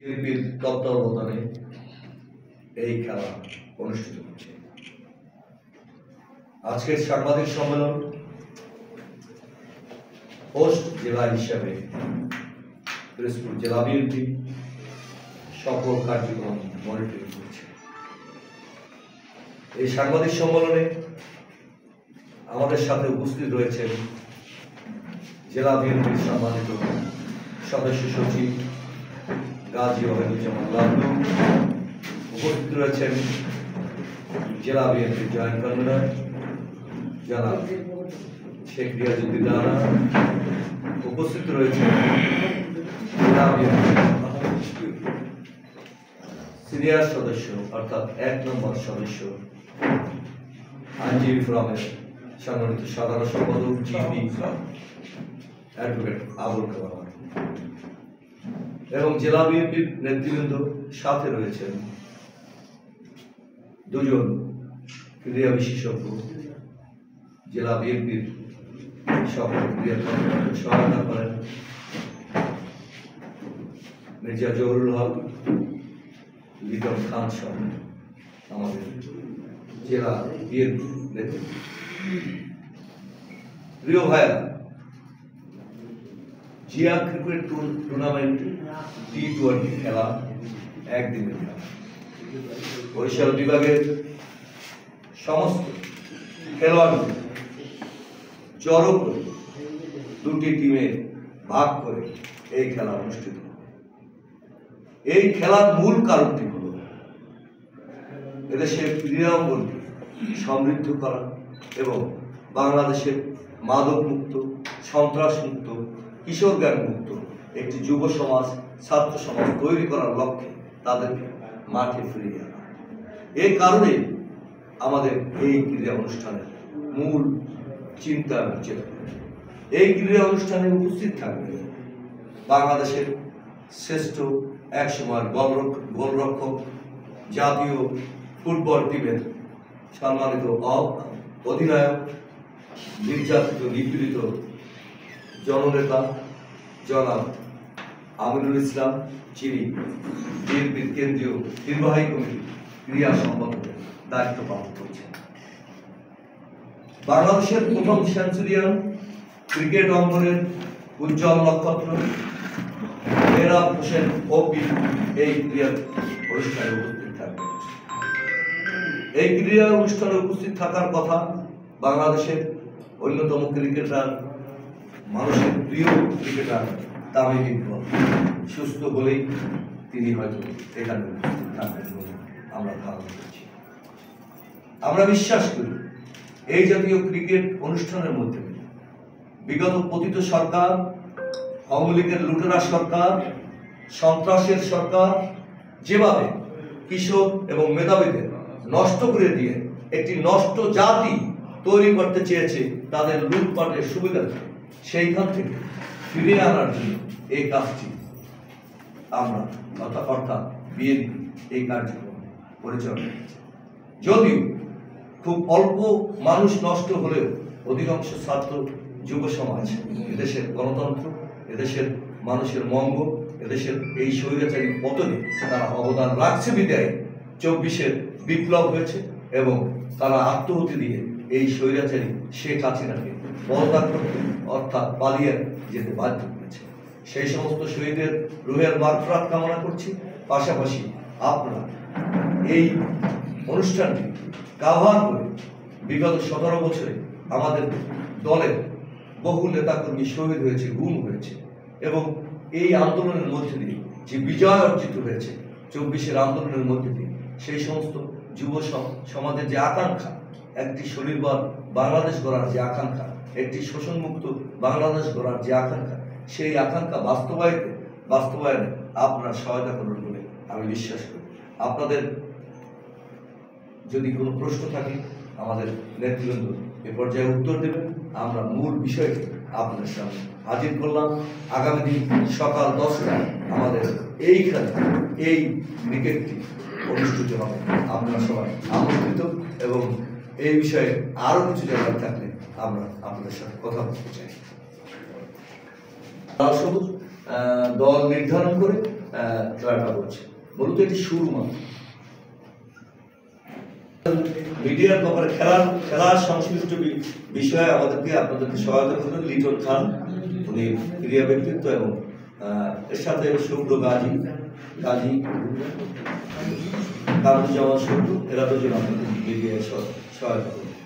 বিএনপির তত্ত্বাবধানে এই খেলা অনুষ্ঠিত হচ্ছে। আজকের সাংবাদিক সম্মেলন হোস্ট জেলা হিসাবে পিরোজপুর জেলা বিএনপি সকল কার্যক্রম মনিটরিং করছে। এই সাংবাদিক সম্মেলনে আমাদের সাথে উপস্থিত রয়েছেন জেলা বিএনপির সম্মানিত সদস্য সচিব গাজী ওয়াহিদুজ্জামান লাবলু, উপস্থিত রয়েছেন জেলা বিএনপির জয়েন্ট কনভেনর জনাব শেখ রিয়াজউদ্দিন রানা, উপস্থিত রয়েছেন জেলা বিএনপির সিনিয়র সদস্য অর্থাৎ ১ নম্বর সদস্য আইনজীবী ফোরামের সম্মানিত সাধারণ সম্পাদক জিপি অ্যাডভোকেট আবুল কালাম এবং জেলা বিএনপির নেতৃবৃন্দ, সাথে রয়েছেন দুজন ক্রীড়া বিশেষজ্ঞ, জেলা বিএনপির সকল ক্রীড়া কর্মকর্তা সহায়তা করেন মির্জা জহুরুল হক, লিটন খান সহ আমাদের জেলা বিএনপি নেতৃত্ব। প্রিয় ভাইয়া, জিয়া ক্রিকেট টুর্নামেন্ট T20 খেলা একদিনের খেলা। বরিশাল বিভাগের সমস্ত খেলোয়াড় জড়ো করে দুটি টিমে ভাগ করে এই খেলা অনুষ্ঠিত। এই খেলার মূল কারণটি হল এদেশের ক্রীড়া অঙ্গনকে সমৃদ্ধ করা এবং বাংলাদেশের মাদক মুক্ত, সন্ত্রাস মুক্ত, কিশোর গ্যাং মুক্ত একটি যুব সমাজ, ছাত্র সমাজ তৈরি করার লক্ষ্যে তাদেরকে মাঠে ফিরিয়ে আনা। এই কারণে আমাদের এই ক্রীড়া অনুষ্ঠানের মূল চিন্তা চেতনা। এই ক্রীড়া অনুষ্ঠানে উপস্থিত থাকবে বাংলাদেশের শ্রেষ্ঠ একসময়ের গোলরক্ষক, জাতীয় ফুটবল টিমের সম্মানিত অধিনায়ক, নির্যাতিত নিপীড়িত জননেতা জনাব আমিনুল ইসলাম, যিনি বিএনপির কেন্দ্রীয় নির্বাহী কমিটি ক্রীড়া সম্পাদকের দায়িত্ব পালন করছেন। বাংলাদেশের প্রথম সেঞ্চুরিয়ান, ক্রিকেট অঙ্গনের উজ্জ্বল নক্ষত্র মেহরাব হোসেন অপি এই ক্রীড়া অনুষ্ঠানে উপস্থিত থাকবেন। এই ক্রীড়া অনুষ্ঠানে উপস্থিত থাকার কথা বাংলাদেশের অন্যতম ক্রিকেটার, মানুষের প্রিয় ক্রিকেটার তামিম ইকবাল। সুস্থ হলেই তিনি হয়তো এখানে উপস্থিত থাকবেন বলে আমরা ধারণা করছি। আমরা বিশ্বাস করি এই জাতীয় ক্রিকেট অনুষ্ঠানের মধ্যে বিগত পতিত সরকার, আওয়ামী লীগের লুটেরা সরকার, সন্ত্রাসের সরকার যেভাবে কিশোর এবং মেধাবীদের নষ্ট করে দিয়ে একটি নষ্ট জাতি তৈরি করতে চেয়েছে তাদের লুটপাটের সুবিধা, সেইখান থেকে ফিরিয়ে আনার জন্য এই কাজটি আমরা অর্থাৎ বিএনপি এই কার্যক্রম পরিচালনা করছে। যদিও খুব অল্প মানুষ নষ্ট হলেও অধিকাংশ ছাত্র, যুব সমাজ এদেশের গণতন্ত্র, এদেশের মানুষের মঙ্গল, এদেশের এই স্বৈরাচারী পতনে তারা অবদান রাখছে বিদায় 24-এর বিপ্লব হয়েছে এবং তারা আত্মহতি দিয়ে এই স্বৈরাচারী শেখ হাসিনাকে পদত্যাগ করতে অর্থাৎ পালিয়ে যেতে বাধ্য করেছে। সেই সমস্ত শহীদের রুহের মাগফিরাত কামনা করছি। পাশাপাশি আপনারা এই অনুষ্ঠানটি কাভার করে বিগত 17 বছরে আমাদের দলের বহু নেতাকর্মী শহীদ হয়েছে, গুম হয়েছে এবং এই আন্দোলনের মধ্যে দিয়ে যে বিজয় অর্জিত হয়েছে 24-এর আন্দোলনের মধ্যে দিয়ে সেই সমস্ত যুব সমাজের যে আকাঙ্ক্ষা, একটি স্বনির্ভর বাংলাদেশ গড়ার যে আকাঙ্ক্ষা, একটি শোষণমুক্ত বাংলাদেশ গড়ার যে আকাঙ্ক্ষা, সেই আকাঙ্ক্ষা বাস্তবায়নে আপনারা সহায়তা করবেন বলে আমি বিশ্বাস করি। আপনাদের যদি কোনো প্রশ্ন থাকে আমাদের নেতৃবৃন্দ এ পর্যায়ে উত্তর দেবেন। আমরা মূল বিষয়টি আপনাদের সামনে হাজির করলাম। আগামী দিন সকাল 10টায় আমাদের এইখানে এই ক্রিকেটটি অনুষ্ঠিত হবে। আপনারা সবাই আমন্ত্রিত এবং এই বিষয়ে আরো কিছু জানার থাকলে আমরা আপনাদের সাথে কথা বলতে চাই। সবুজ দল নির্ধারণ করে খেলাটা হচ্ছে। মূলত এটি শুরু মাত্র। মিডিয়ার ব্যাপারে খেলার সংশ্লিষ্ট বিষয়ে আপনাদেরকে সহায়তা করবেন লিটন খান, উনি ক্রীড়া ব্যক্তিত্ব, এবং এর সাথে শুভ্র কামরুজ্জামান শুভ্র, এরা দুজন আপনাদের মিডিয়ায় সহায়তা করবেন।